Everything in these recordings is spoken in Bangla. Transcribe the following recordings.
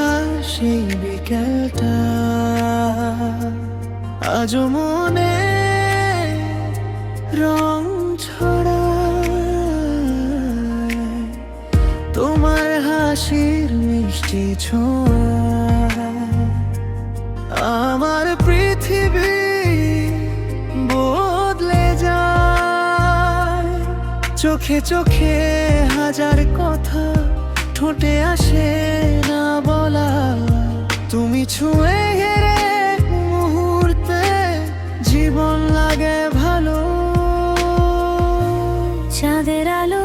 দেখা সেই বিকেলটা আজও মনে রং ছড়ায় তোমার হাসির মিষ্টি ছোঁয়া। আমার পৃথিবী বদলে যায়, চোখে চোখে হাজার কথা ঠোঁটে আসে না বলা। তুমি ছুঁয়ে গেলে মুহূর্তে জীবন লাগে ভালো। চাঁদের আলো,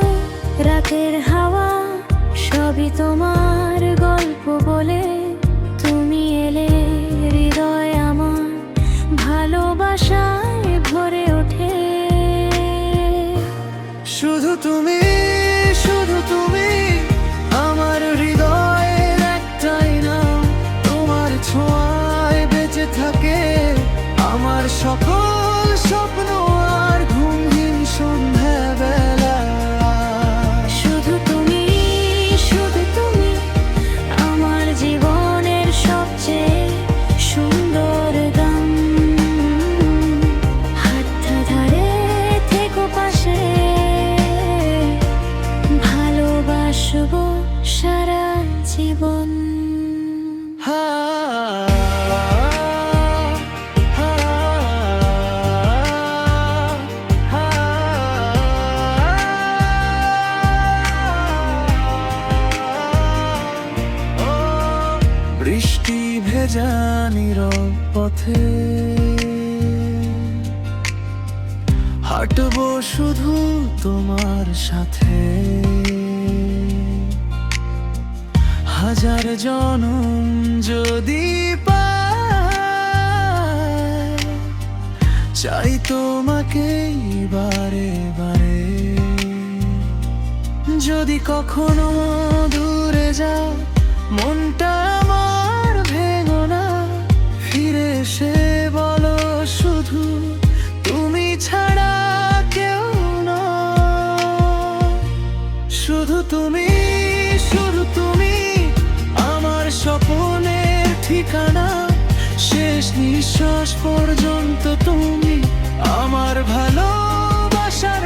রাতের হাওয়া, সবই তোমার গল্প বলে। তুমি এলে হৃদয় আমার ভালোবাসায় ভরে ওঠে। শুধু তুমি, শুধু তুমি আমার হৃদয়ের একটাই নাম। তোমার ছোঁয়ায় বেঁচে থাকে আমার সকল স্বপ্ন আর ঘুমহীন সন্ধ্যাবেলা। শুধু তুমি, শুধু তুমি আমার জীবনের সবচেয়ে সুন্দর গান। হাতটা ধরে থেকো পাশে, ভালোবাসবো সারা জীবন। বৃষ্টি ভেজা নীরব পথে হাঁটবো শুধু তোমার সাথে। হাজার জনম যদি পাই, চাই তোমাকে বারে বারে। যদি কখনো দূরে যাও মনটা আমার ভেঙো না, ফিরে এসে বলো শুধু তুমি ছাড়া কেউ না। শুধু তুমি, শুধু তুমি আমার স্বপ্নের ঠিকানা। শেষ নিঃশ্বাস পর্যন্ত তুমি আমার ভালোবাসার